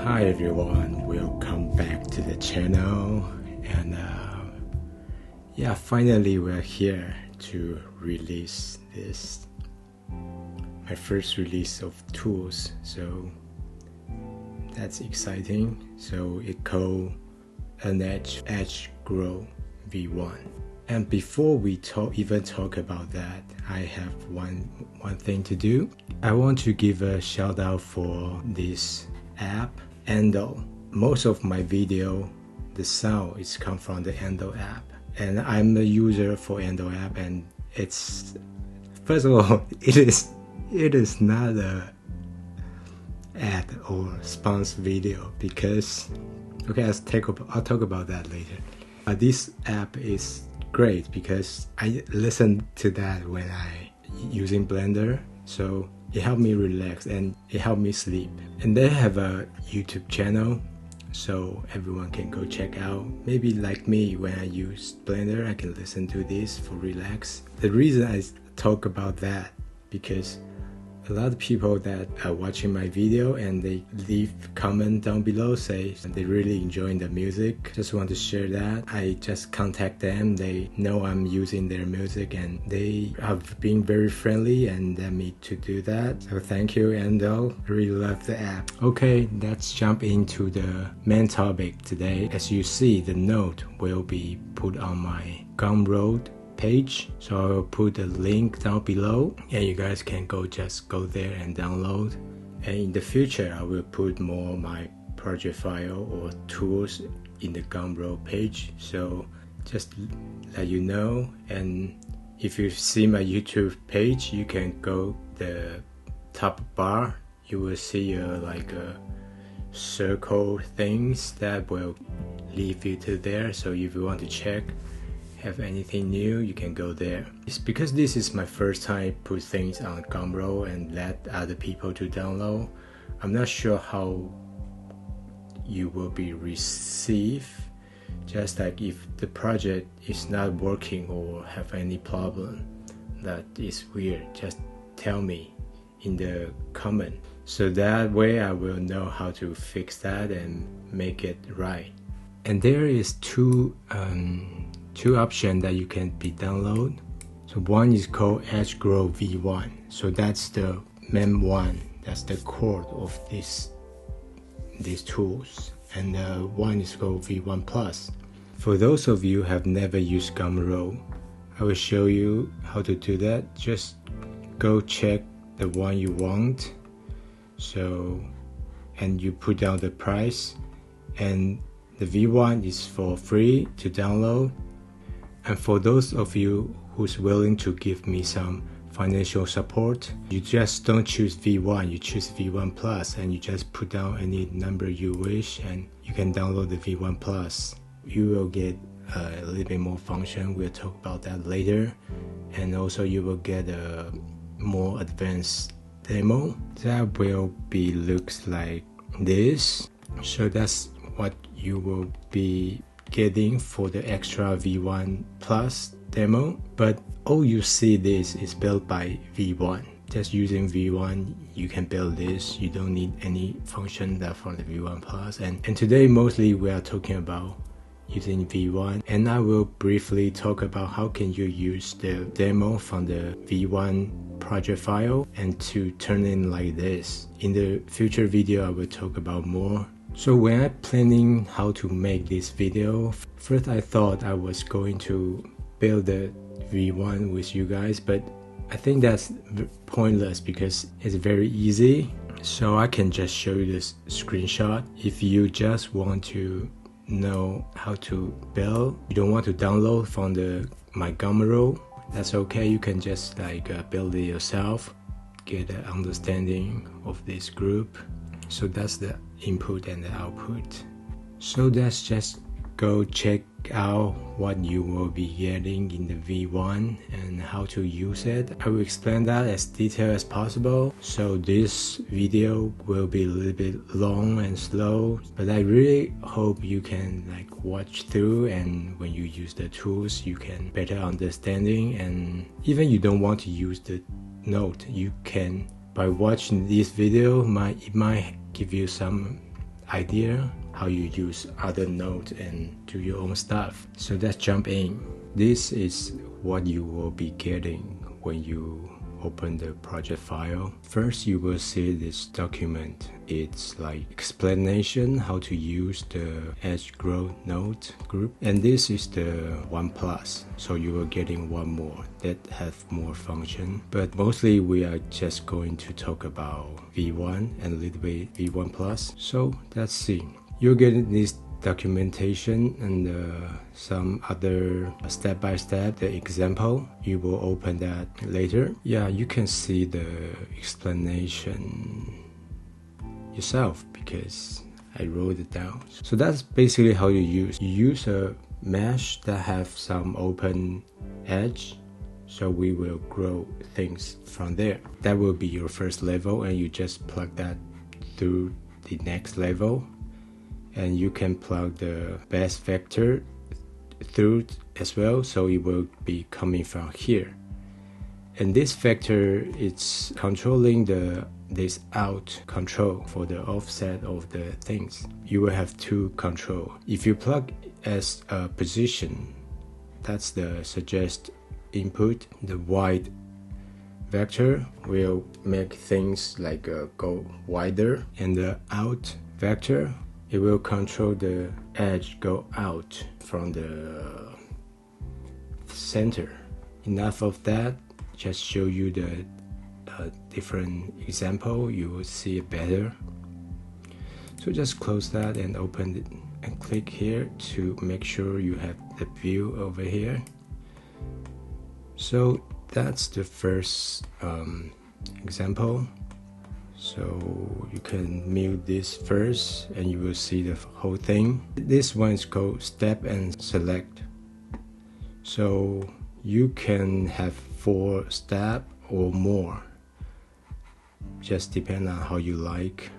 Hi everyone, welcome back to the channel, and yeah, finally we're here to release this, my first release of tools, so that's exciting. So it called Edge Grow V1. And before we even talk about that, I have one thing to do. I want to give a shout out for this app, Endel. Most of my video, the sound is come from the Endel app, and I'm a user for Endel app, and it's, first of all, it is not a ad or sponsor video, because okay, I'll talk about that later. This app is great because I listen to that when I using Blender, so it helped me relax and it helped me sleep. And they have a YouTube channel, so everyone can go check out. Maybe like me, when I use Blender, I can listen to this for relax. The reason I talk about that, because a lot of people that are watching my video and they leave comment down below, say they really enjoying the music. Just want to share that. I just contact them. They know I'm using their music and they have been very friendly and let me to do that. So thank you, Endel. I really love the app. Okay, let's jump into the main topic today. As you see, the note will be put on my Gumroad page, so I will put the link down below and you guys can just go there and download. And in the future I will put more my project file or tools in the Gumroad page, so just let you know. And if you see my YouTube page, you can go the top bar, you will see like a circle things that will lead you to there. So if you want to check have anything new, you can go there. It's because this is my first time put things on Gumroad and let other people to download. I'm not sure how you will be received. Just like if the project is not working or have any problem that is weird, just tell me in the comment, so that way I will know how to fix that and make it right. And there is two options that you can be download. So one is called Edge Grow V1, so that's the main one, that's the core of these tools. And one is called V1 Plus. For those of you who have never used Gumroad, I will show you how to do that. Just go check the one you want, so, and you put down the price, and the V1 is for free to download. And for those of you who's willing to give me some financial support, you just don't choose V1, you choose V1 Plus, and you just put down any number you wish and you can download the V1 Plus. You will get a little bit more function, we'll talk about that later. And also you will get a more advanced demo that will be looks like this. So that's what you will be getting for the extra V1 Plus demo. But all you see this is built by V1. Just using V1 you can build this, you don't need any function that from the V1 Plus. And today mostly we are talking about using V1, and I will briefly talk about how can you use the demo from the V1 project file and to turn in like this. In the future video I will talk about more. So when I'm planning how to make this video, first I thought I was going to build the V1 with you guys, but I think that's pointless because it's very easy. So I can just show you this screenshot. If you just want to know how to build, you don't want to download from my Gumroad, that's okay. You can just like build it yourself, get an understanding of this group. So that's the input and the output. So let's just go check out what you will be getting in the V1 and how to use it. I will explain that as detailed as possible. So this video will be a little bit long and slow, but I really hope you can like watch through, and when you use the tools you can better understanding. And even you don't want to use the note, you can, by watching this video, it might give you some idea how you use other nodes and do your own stuff. So let's jump in. This is what you will be getting when you open the project file. First, you will see this document. It's like explanation how to use the Edge Grow node group, and this is the 1+. So you are getting one more that have more function, but mostly we are just going to talk about V1 and a little bit V1+. So let's see. You're getting this documentation and some other step-by-step the example. You will open that later. Yeah, you can see the explanation yourself because I wrote it down. So that's basically how you use a mesh that have some open edge, so we will grow things from there. That will be your first level, and you just plug that through the next level, and you can plug the base vector through as well, so it will be coming from here. And this vector, it's controlling this out control for the offset of the things. You will have two control. If you plug as a position, that's the suggest input. The wide vector will make things like go wider, and the out vector, it will control the edge go out from the center. Enough of that. Just show you the different example. You will see it better. So just close that and open it and click here to make sure you have the view over here. So that's the first example. So you can mute this first and you will see the whole thing. This one is called step and select. So you can have 4 steps or more, just depend on how you like.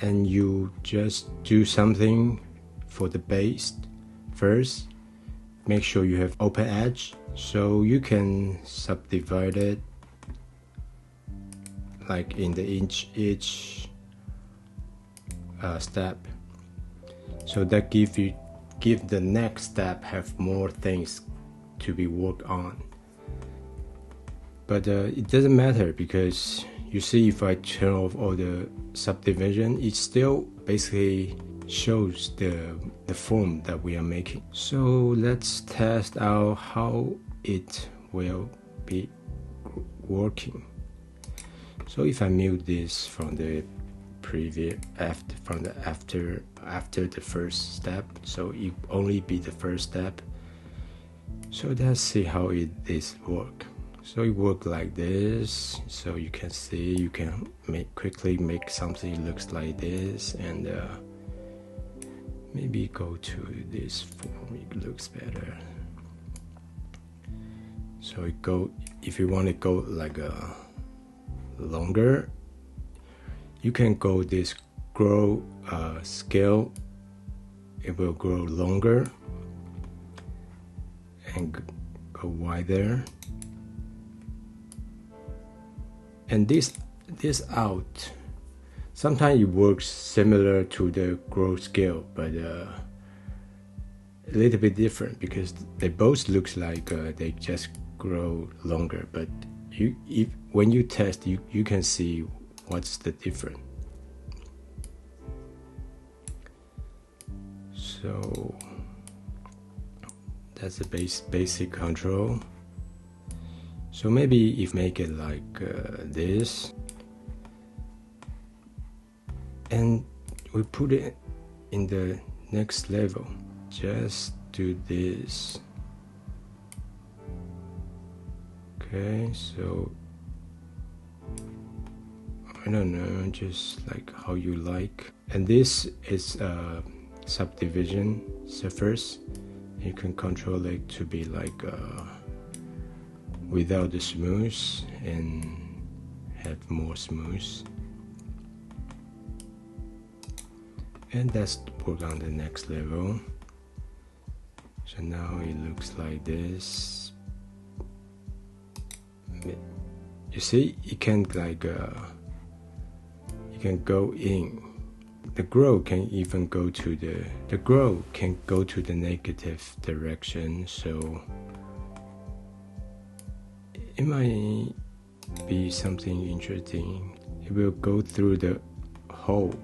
And you just do something for the base first. Make sure you have open edge, so you can subdivide it like in the each step. So that give the next step have more things to be worked on. But it doesn't matter, because you see if I turn off all the subdivision, it still basically shows the form that we are making. So let's test out how it will be working. So if I mute this from the previous after the first step, so it only be the first step. So let's see how it is work. So it work like this. So you can see, you can quickly make something looks like this, and maybe go to this form. It looks better. So it go, if you want to go like a longer, you can go this grow scale. It will grow longer and go wider. And this out, sometimes it works similar to the growth scale, but a little bit different, because they both looks like they just grow longer. But when you test, you can see what's the difference. So that's the basic control. So maybe if make it like this, and we put it in the next level, just do this. Okay, so I don't know, just like how you like. And this is a subdivision surface. You can control it to be like without the smooth and have more smooth. And that's work on the next level. So now it looks like this. You see, you can like you can go in. The grow can even go to the grow can go to the negative direction, so it might be something interesting. It will go through the hole,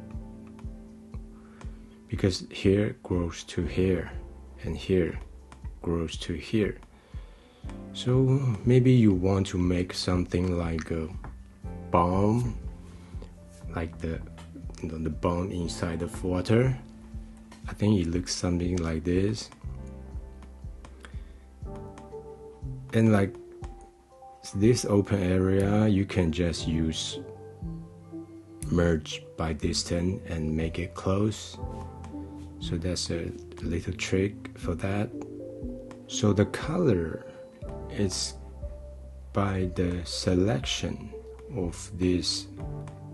because here grows to here and here grows to here. So maybe you want to make something like a bomb, like the bomb inside of water. I think it looks something like this. And like this open area, you can just use merge by distance and make it close. So that's a little trick for that. So the color is by the selection of this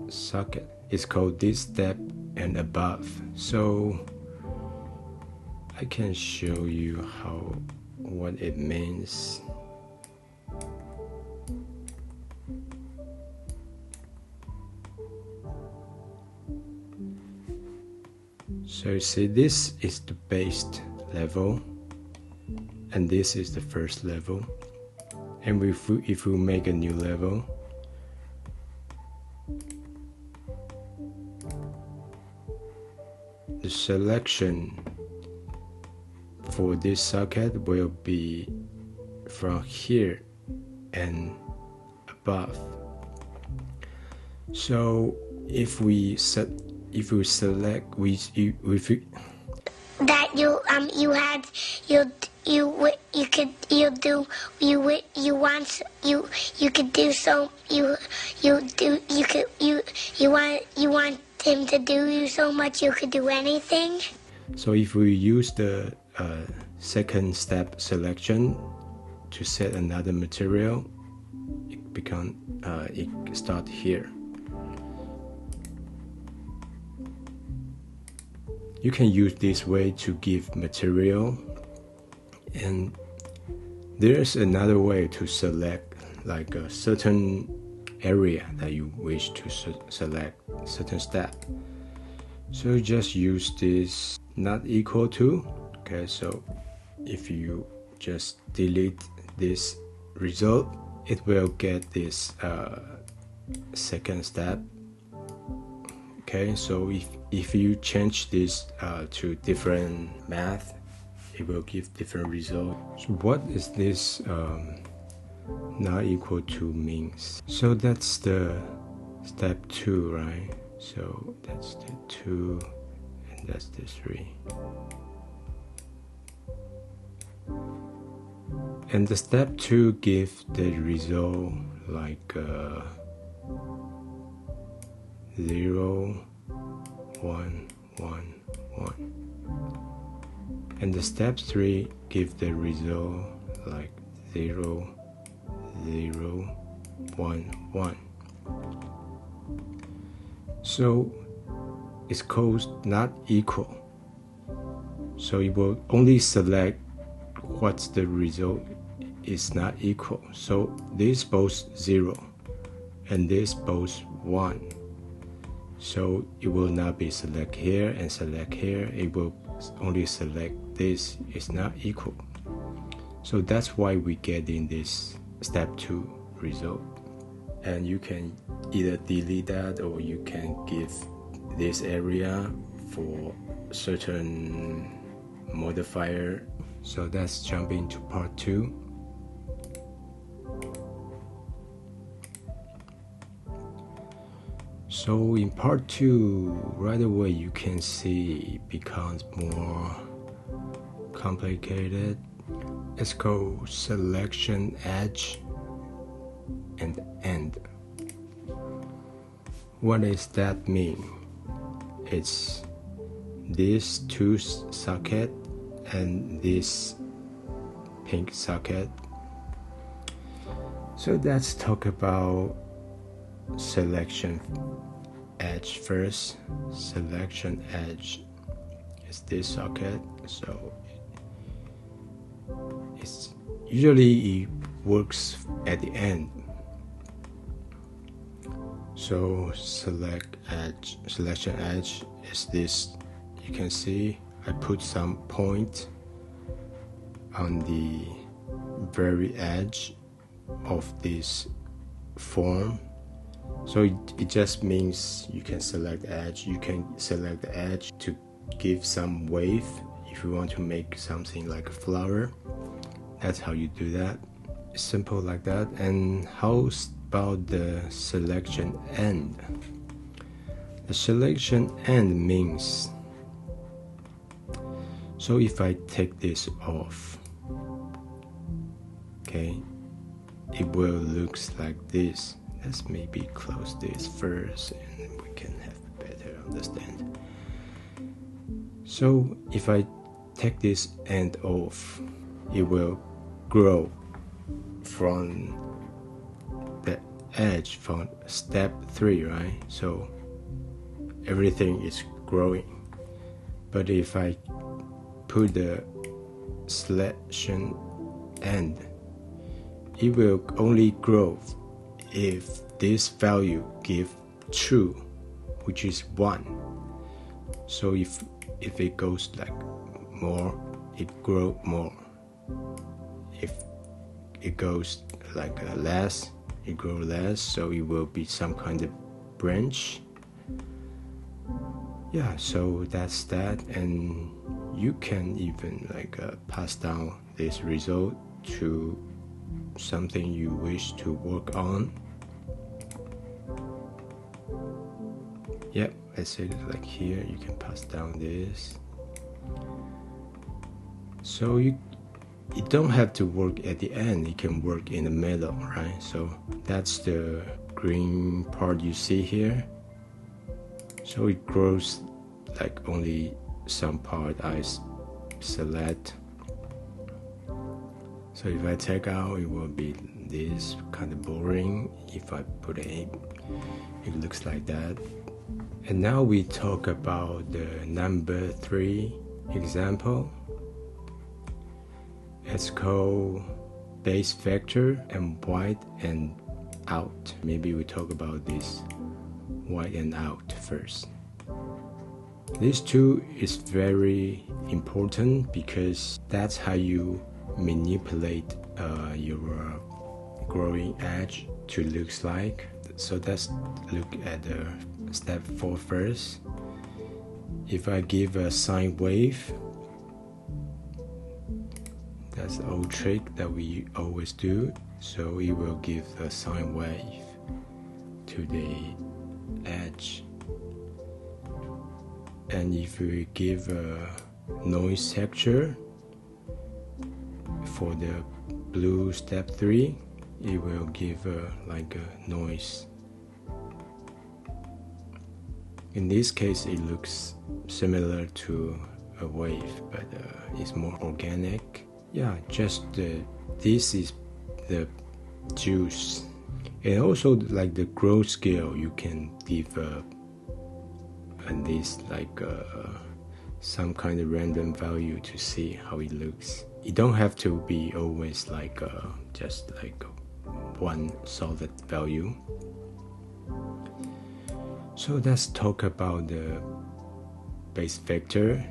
socket. It's called this step and above. So I can show you what it means. So you see, this is the base level, and this is the first level. And if we make a new level, the selection for this socket will be from here and above. So if we select that you want him to do you so much you could do anything. So if we use the second step selection to set another material, it start here. You can use this way to give material, and there's another way to select like a certain area that you wish to select certain step. So just use this not equal to. Okay, so if you just delete this result, it will get this second step. Okay, so if you change this to different math, it will give different result. So what is this not equal to means? So that's the step 2, right? So that's the 2 and that's the 3. And the step 2 gives the result like 0, 1, 1, 1. And the step 3 gives the result like 0, 0, 1, 1. So it's called not equal. So it will only select what's the result is not equal. So this both 0 and this both 1. So it will not be select here and select here. It will only select this is not equal. So that's why we get in this step 2 result. And you can either delete that, or you can give this area for certain modifier. So let's jump into part 2. So in part 2, right away you can see it becomes more complicated. It's called selection edge and end. What does that mean? It's these two socket and this pink socket. So let's talk about selection edge first. Selection edge is this socket. So it's usually it works at the end. So selection edge is this. You can see I put some point on the very edge of this form. So it just means you can select edge. You can select the edge to give some wave if you want to make something like a flower. That's how you do that. It's simple like that. And how about the selection end? The selection end means, so if I take this off, okay, it will look like this. Let's maybe close this first and we can have a better understand. So if I take this end off, it will grow from the edge from step 3, right? So everything is growing. But if I put the selection end, it will only grow if this value give true, which is 1. So if it goes like more, it grow more. If it goes like less, it grow less. So it will be some kind of branch. Yeah, so that's that. And you can even like pass down this result to something you wish to work on. Yep, I said it like here, you can pass down this. So you don't have to work at the end, you can work in the middle, right? So that's the green part you see here. So it grows like only some part I select. So if I take out, it will be this kind of boring. If I put it looks like that. And now we talk about the number 3 example. It's called base vector and white and out. Maybe we talk about this white and out first. These two is very important because that's how you manipulate your growing edge to looks like. So let's look at the step 4 first. If I give a sine wave, that's the old trick that we always do. So it will give a sine wave to the edge. And if we give a noise texture for the blue step 3, it will give like a noise. In this case, it looks similar to a wave, but it's more organic. Yeah, just this is the juice. And also like the growth scale, you can give this like some kind of random value to see how it looks. It don't have to be always like just like one solid value. So let's talk about the base vector.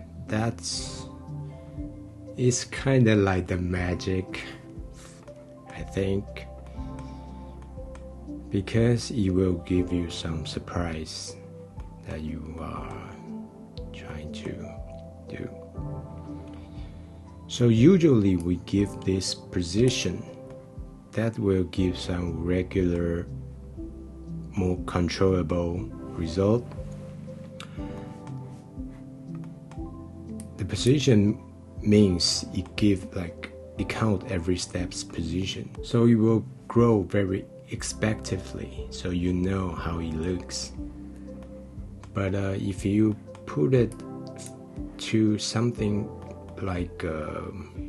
It's kind of like the magic, I think, because it will give you some surprise that you are trying to do. So usually we give this position that will give some regular, more controllable result. The position means it count every step's position. So it will grow very expectantly, so you know how it looks. But if you put it to something like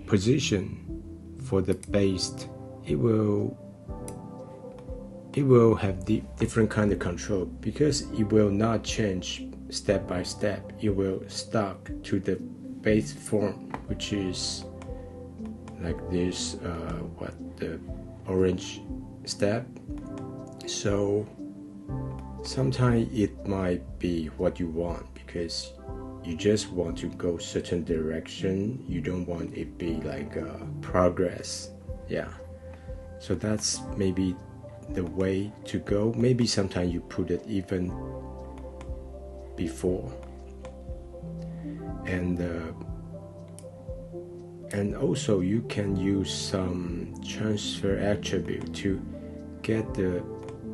position for the base, it will have different kind of control, because it will not change step by step. It will stuck to the base form, which is like this the orange step. So sometimes it might be what you want because you just want to go certain direction. You don't want it be like progress. Yeah, so that's maybe the way to go. Maybe sometimes you put it even before, and also you can use some transfer attribute to get the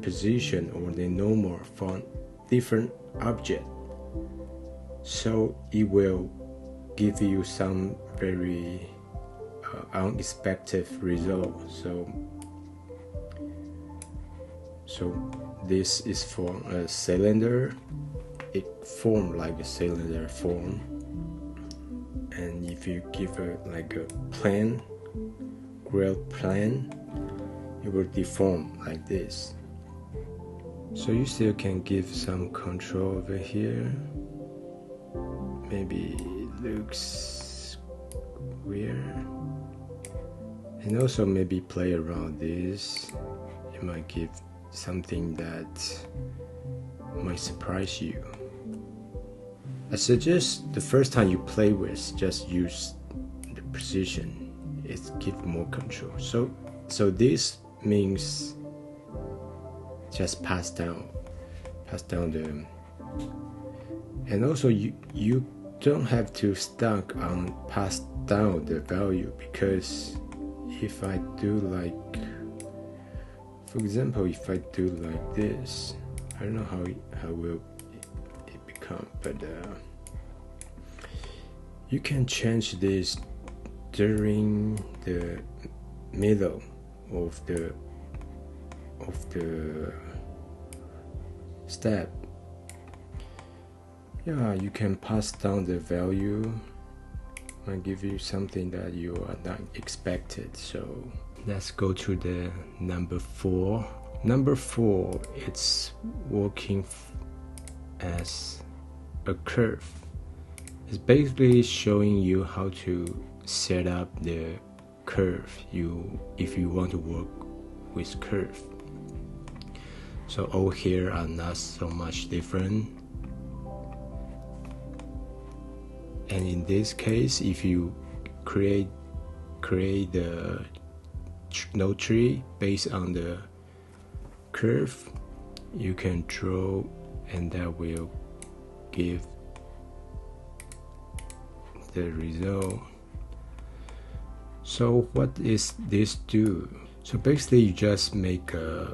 position or the normal from different object, so it will give you some very unexpected result. So this is for a cylinder. It formed like a cylinder form, and if you give it like a plane, grilled plane, it will deform like this. So you still can give some control over here. Maybe it looks weird, and also maybe play around this. It might give something that might surprise you. I suggest the first time you play with, just use the precision. It gives more control. So this means just pass down the, and also you don't have to stuck on pass down the value, because if I do like, for example, if I do like this, I don't know how will it become, but you can change this during the middle of the step. Yeah, you can pass down the value and give you something that you are not expected. So let's go to the number 4. Number 4, it's working as a curve. It's basically showing you how to set up the curve if you want to work with curve. So all here are not so much different. And in this case, if you create the node tree based on the curve, you can draw, and that will give the result. So what is this do? So basically you just make a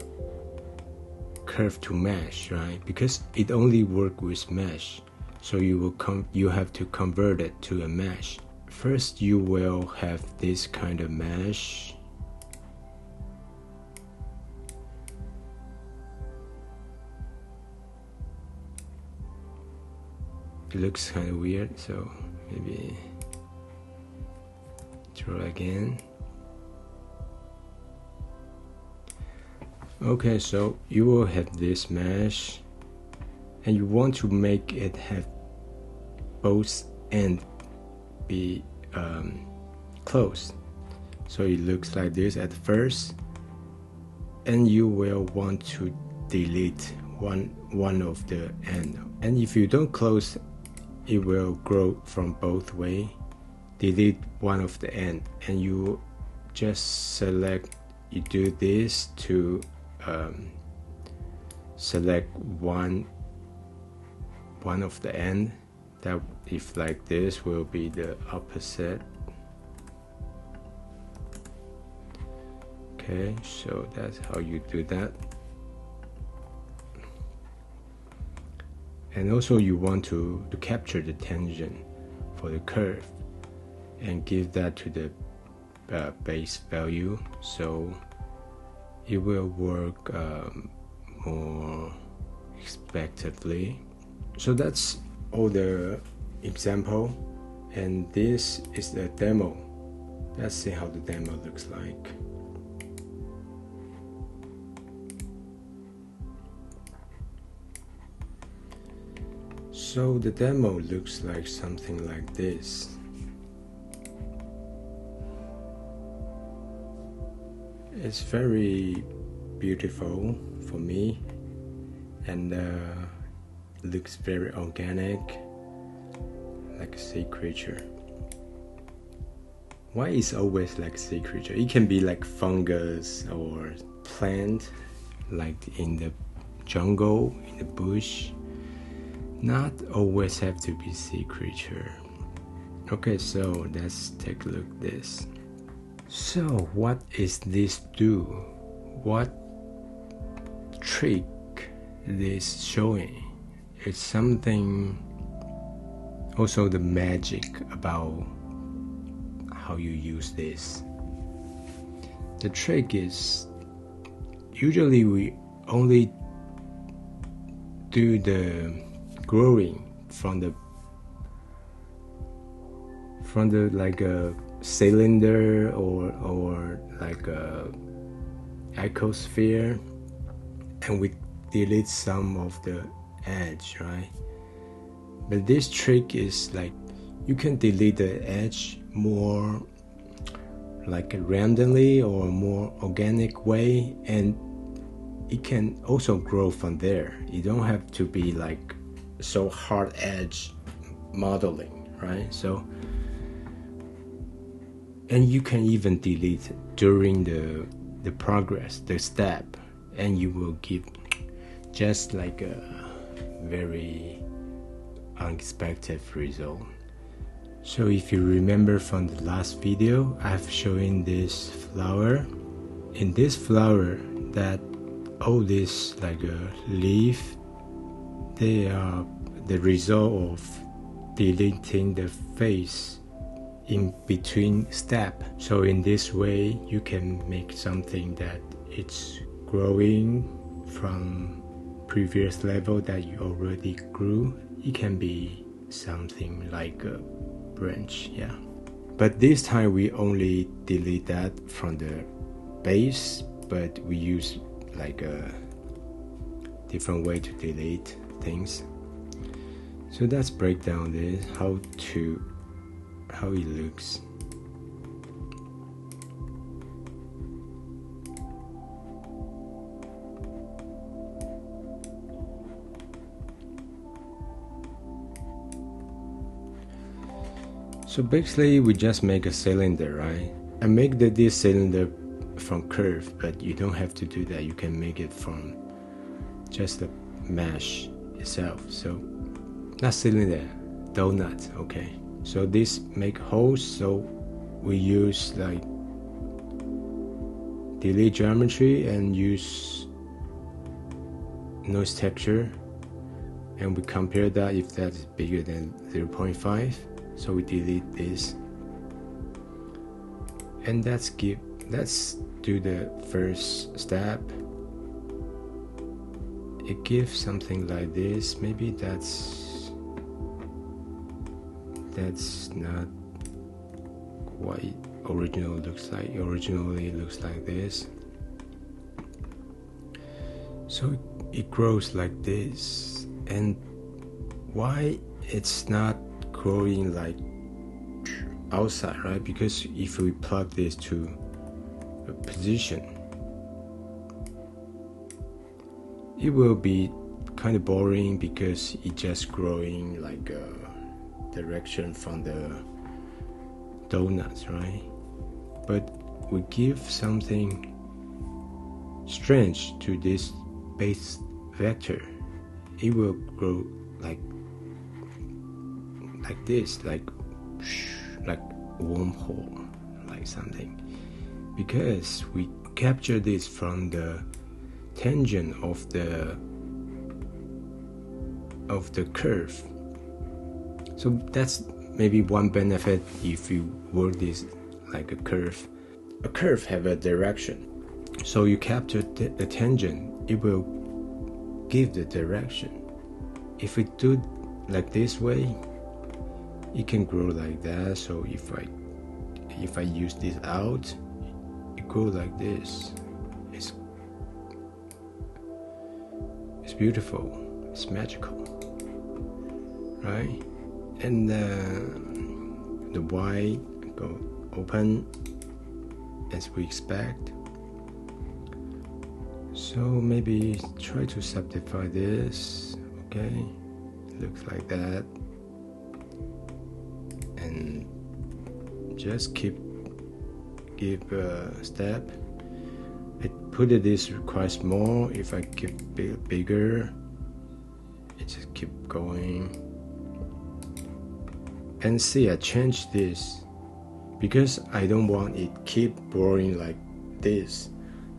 curve to mesh, right? Because it only works with mesh, so you have to convert it to a mesh. First you will have this kind of mesh. It looks kind of weird, so maybe draw again. Okay, so you will have this mesh, and you want to make it have both ends be closed, so it looks like this at first, and you will want to delete one of the end, and if you don't close, it will grow from both way. Delete one of the end, and you just you do this to select one of the end, that if like this will be the opposite. Okay, so that's how you do that. And also you want to capture the tangent for the curve and give that to the base value, so it will work more expectedly. So that's all the example, and this is the demo. Let's see how the demo looks like. So the demo looks like something like this. It's very beautiful for me, and looks very organic, like a sea creature. Why is always like sea creature? It can be like fungus or plant, like in the jungle, in the bush. Not always have to be sea creature. Okay, so let's take a look at this. So what is this do? What trick this showing? It's something, also the magic about how you use this. The trick is, usually we only do the growing from the like a cylinder or like a icosphere, and we delete some of the edge, right? But this trick is like you can delete the edge more like randomly or more organic way, and it can also grow from there. You don't have to be like so hard edge modeling, right? So, and you can even delete during the progress, the step, and you will give just like a very unexpected result. So if you remember from the last video, I've shown this flower. In this flower, that all this like a leaf, they are the result of deleting the face in between step. So in this way, you can make something that it's growing from previous level that you already grew. It can be something like a branch, yeah. But this time we only delete that from the base, but we use like a different way to delete things. So let's break down this, how it looks. So basically we just make a cylinder, right? I make this cylinder from curve, but you don't have to do that. You can make it from just the mesh itself. So not cylinder, donut, okay. So this make holes, so we use like delete geometry and use noise texture, and we compare that if that is bigger than 0.5. So we delete this, and let's do the first step. It gives something like this. Maybe that's not quite original looks like. Originally it looks like this. So it grows like this. And why it's not growing like outside, right? Because if we plug this to a position, it will be kind of boring because it's just growing like a direction from the donuts, right? But we give something strange to this base vector. It will grow like this, like wormhole, like something, because we capture this from the tangent of the curve. So that's maybe one benefit if you work this like a curve. A curve have a direction, so you capture the tangent, it will give the direction. If we do like this way, it can grow like that. So if I use this out, it grows like this. It's beautiful, it's magical, right? And the Y go open as we expect. So maybe try to subdivide this. Okay, looks like that, and just give a step. I put it this requires more. If I keep bigger, it just keep going. And see, I changed this because I don't want it keep blurring like this.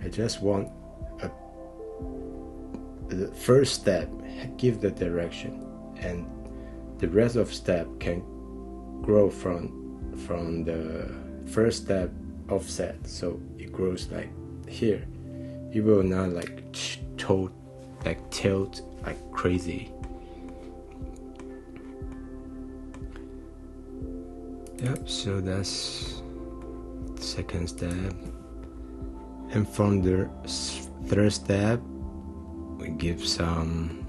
I just want the first step give the direction, and the rest of step can grow from the first step offset, so it grows like here. It will not like tilt like crazy. Yep, so that's the second step. And from the third step, we give some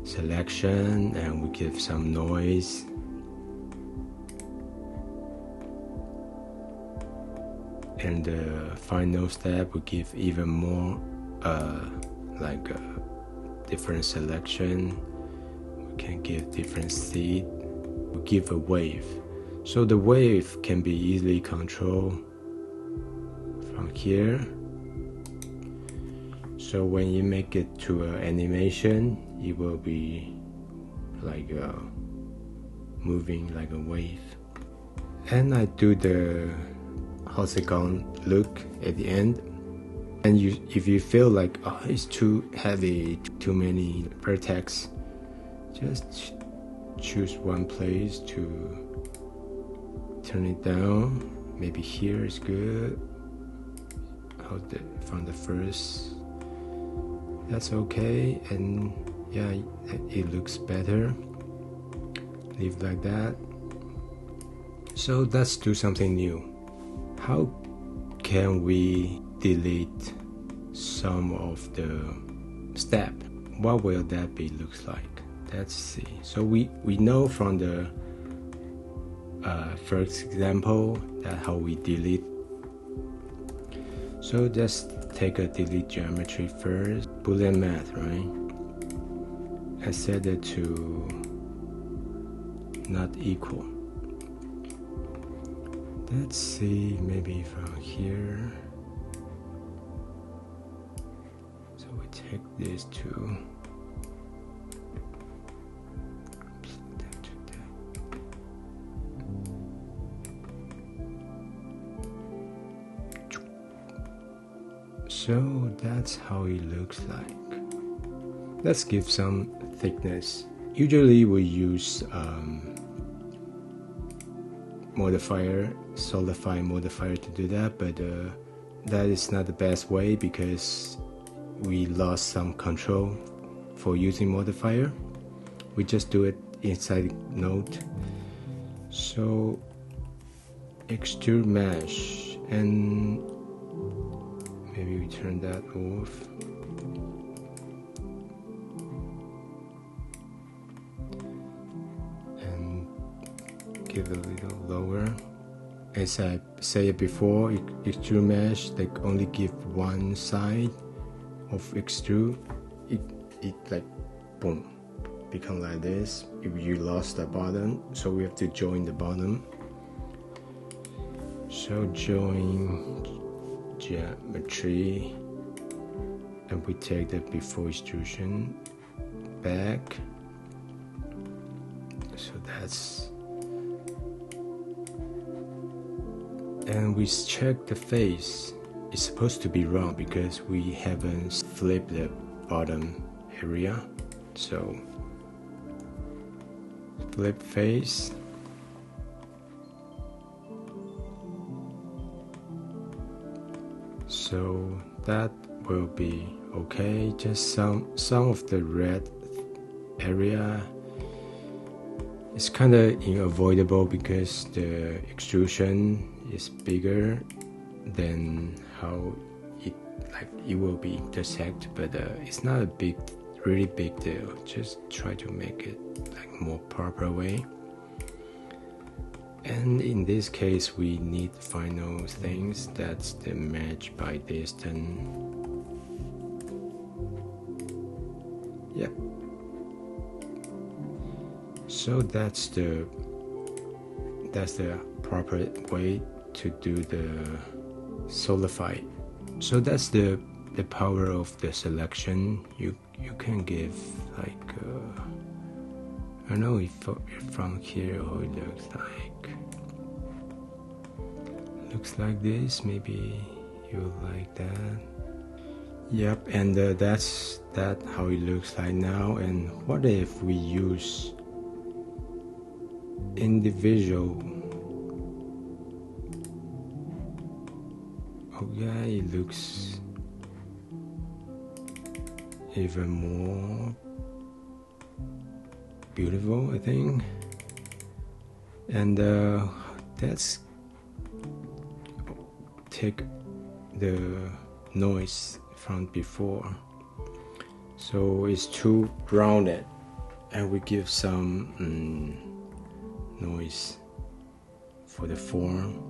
selection and we give some noise. And the final step, we give even more like a different selection. We can give different seed. We give a wave. So the wave can be easily controlled from here. So when you make it to an animation, it will be like moving like a wave. And I do the hexagon look at the end. And if you feel like it's too heavy, too many vertex, just choose one place to turn it down. Maybe here is good. From the first, that's okay. And yeah, it looks better. Leave like that. So let's do something new. How can we delete some of the step? What will that be looks like? Let's see. So we know from the first example that how we delete. So just take a delete geometry first. Boolean math, right? I set it to not equal. Let's see, maybe from here. So we take this to so that's how it looks like. Let's give some thickness. Usually we use solidify modifier to do that, but that is not the best way because we lost some control for using modifier. We just do it inside node. So extrude mesh, and maybe we turn that off. And give it a little lower. As I said before, extrude mesh, they only give one side of extrude. It like boom, become like this. If you lost the bottom, so we have to join the bottom. So join geometry, and we take the before extrusion back. So that's, and we check the face. It's supposed to be wrong because we haven't flipped the bottom area. So flip face. So that will be okay. Just some of the red area is kind of unavoidable because the extrusion is bigger than how it will be intersect, but it's not a really big deal. Just try to make it like more proper way. And in this case, we need final things. That's the match by distance. Yep. So that's the proper way to do the solidify. So that's the power of the selection. You can give like I don't know if from here how it looks like this. Maybe you like that. Yep, and that's how it looks like now. And what if we use individual? Okay, it looks even more beautiful, I think. And let's take the noise from before, so it's too rounded, and we give some noise for the form.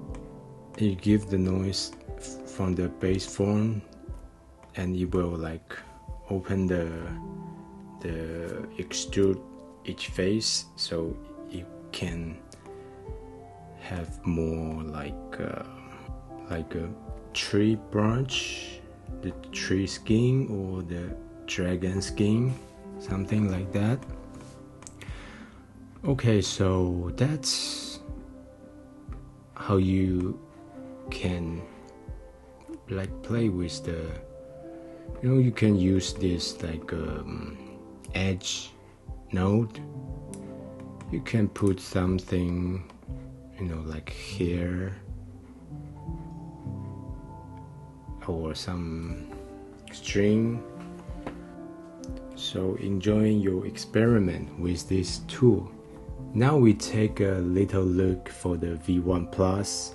You give the noise from the base form, and it will like open the extrude each face, so you can have more like a tree branch, the tree skin, or the dragon skin, something like that. Okay, so that's how you can like play with the, you can use this like edge node. You can put something, like here, or some string. So enjoying your experiment with this tool. Now we take a little look for the V1 Plus.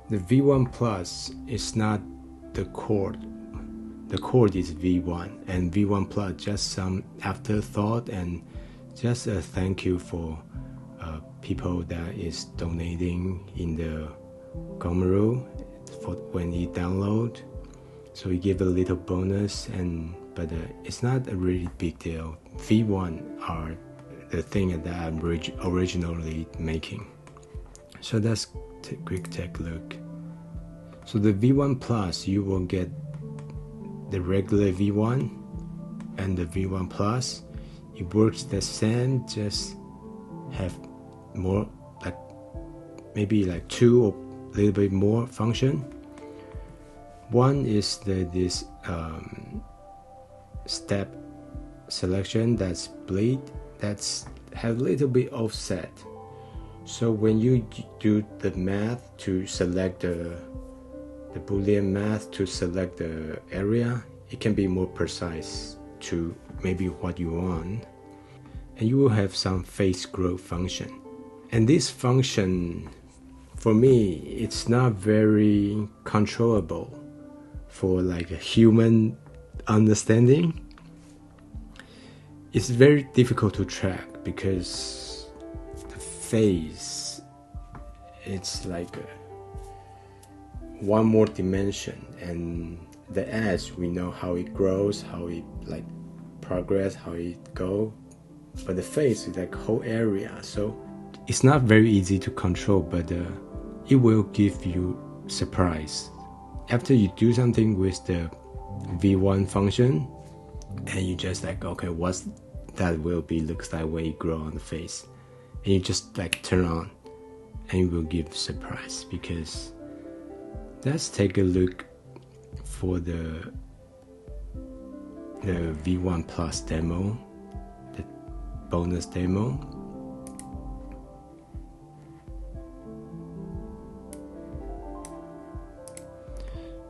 The V1 Plus is not the chord. The chord is V1, and V1 Plus just some afterthought, and just a thank you for people that is donating in the Gumroad for when you download. So we give a little bonus, but it's not a really big deal. V1 are the thing that I'm originally making. So let's quick take a look. So the V1 Plus, you will get the regular V1 and the V1 Plus. It works the same, just have more, like maybe like two or a little bit more function. One is this step selection, that's bleed, that's have a little bit offset. So when you do the math to select the Boolean math to select the area, it can be more precise to maybe what you want. And you will have some face growth function. And this function, for me, it's not very controllable for like a human understanding. It's very difficult to track because the face, it's like one more dimension, and the edge, we know how it grows, how it like progress, how it go, but the face is like whole area, so it's not very easy to control, but it will give you surprise after you do something with the V1 function, and you just like, okay, what's that will be looks like when you grow on the face, and you just like turn on, and it will give surprise. Because let's take a look for the V1 Plus demo, the bonus demo.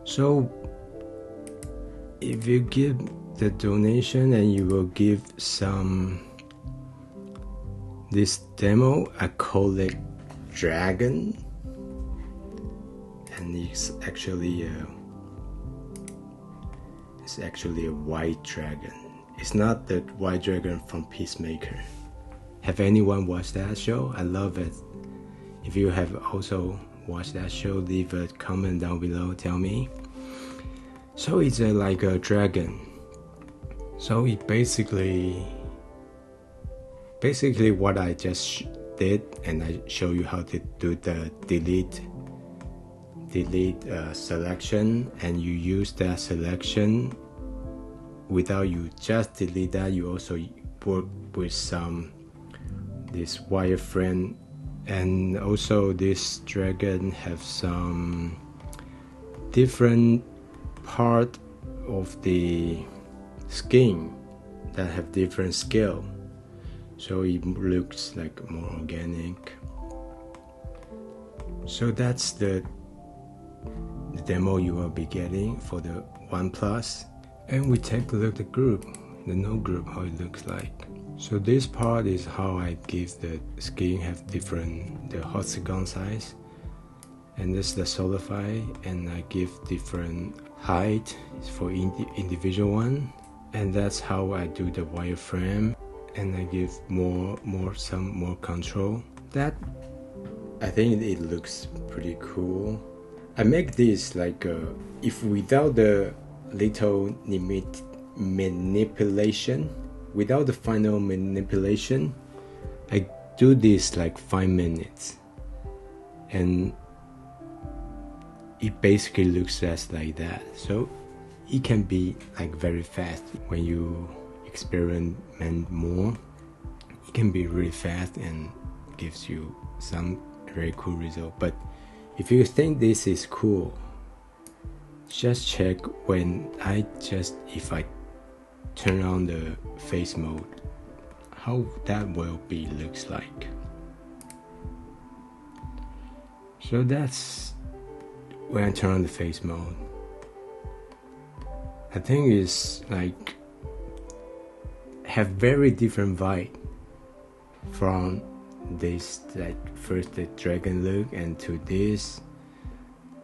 So if you give the donation and you will give some this demo, I call it dragon, and it's actually a white dragon. It's not the white dragon from Peacemaker. Have anyone watched that show? I love it. If you have also watched that show, leave a comment down below, tell me. So it's like a dragon, So it basically what I just did, and I show you how to do the delete selection, and you use that selection without you just delete that. You also work with this wireframe, and also this dragon have some different part of the skin that have different scale, so it looks like more organic. So that's the demo you will be getting for the OnePlus. And we take a look at the node group, how it looks like. So this part is how I give the skin have different the hexagon size, and this is the solidify, and I give different height for individual one, and that's how I do the wireframe, and I give some more control. That I think it looks pretty cool. I make this like if without the little manipulation, without the final manipulation, I do this like 5 minutes, and it basically looks just like that. So it can be like very fast. When you experiment more, it can be really fast and gives you some very cool result. But if you think this is cool, just check if I turn on the face mode, how that will be looks like. So that's when I turn on the face mode. I think it's like have very different vibe from this, like first the dragon look and to this,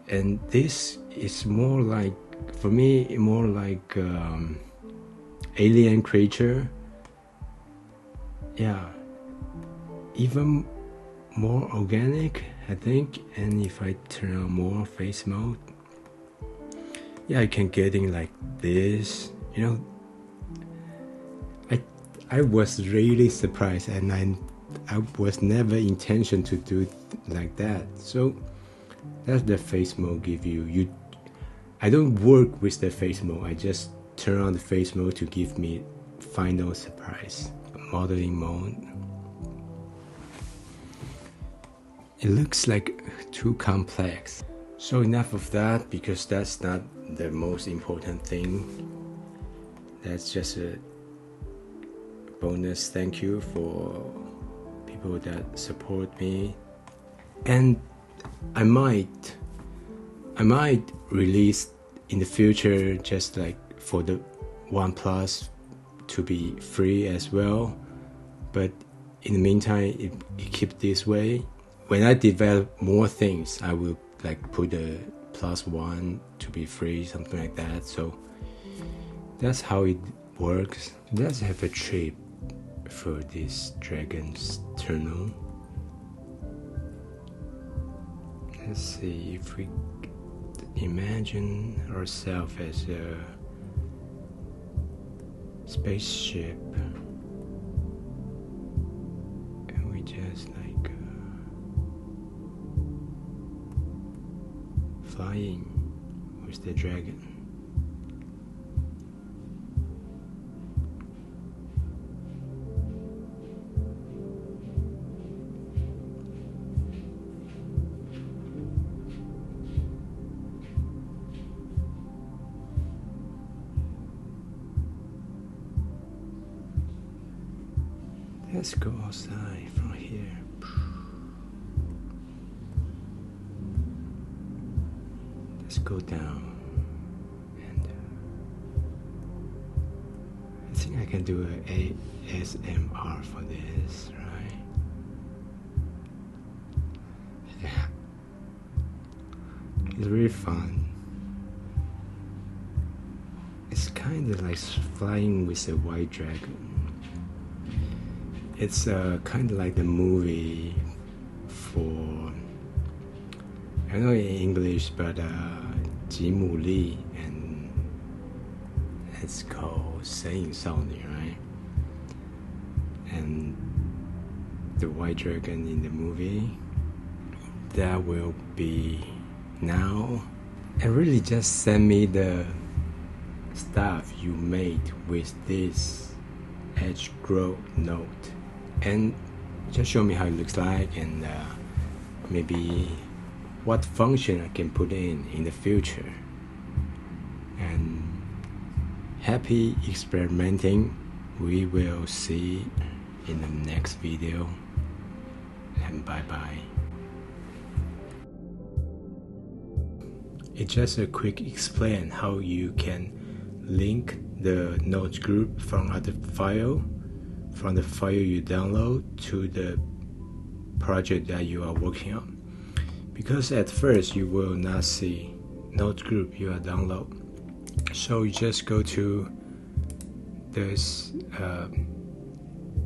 and this is more like, for me, more like alien creature. Yeah, even more organic, I think. And if I turn on more face mode, yeah, I can get in like this, you know. I was really surprised, and I was never intention to do like that. So that's the face mode give you. I don't work with the face mode. I just turn on the face mode to give me final surprise. Modeling mode. It looks like too complex. So enough of that, because that's not the most important thing. That's just a bonus thank you for people that support me. And I might release in the future just like for the OnePlus to be free as well, but in the meantime it keeps this way. When I develop more things, I will like put the +1 to be free, something like that. So that's how it works. Let's have a trip for this dragon's tunnel. Let's see if we imagine ourselves as a spaceship, and we just like flying with the dragon. Let's go outside from here. Let's go down, and I think I can do a ASMR for this, right? Yeah, it's really fun. It's kind of like flying with a white dragon. It's kind of like the movie for, I don't know in English, but 吉姆力 and It's called 神隐少女, right? And the white dragon in the movie, that will be now. And really just send me the stuff you made with this edge grow note, and just show me how it looks like, and maybe what function I can put in the future. And happy experimenting. We will see in the next video, and bye bye. It's just a quick explain how you can link the notes group from the file you download to the project that you are working on. Because at first you will not see notes group you are download. So you just go to this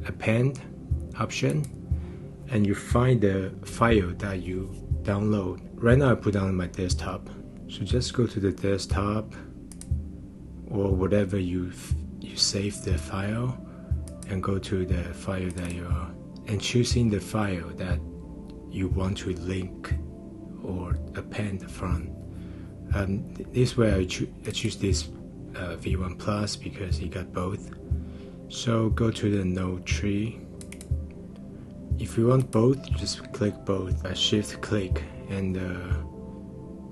append option, and you find the file that you download. Right now I put on my desktop. So just go to the desktop or whatever you save the file, and go to the file that you are, and choosing the file that you want to link or append from. This way I choose this V1 Plus because it got both. So go to the node tree. If you want both, just click both, shift click, and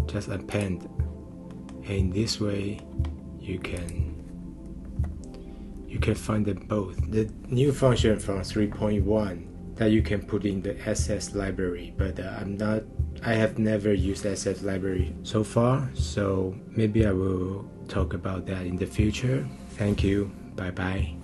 just append. And this way you can find them both. The new function from 3.1 that you can put in the SS library, but I have never used SS library so far, so maybe I will talk about that in the future. Thank you. Bye bye.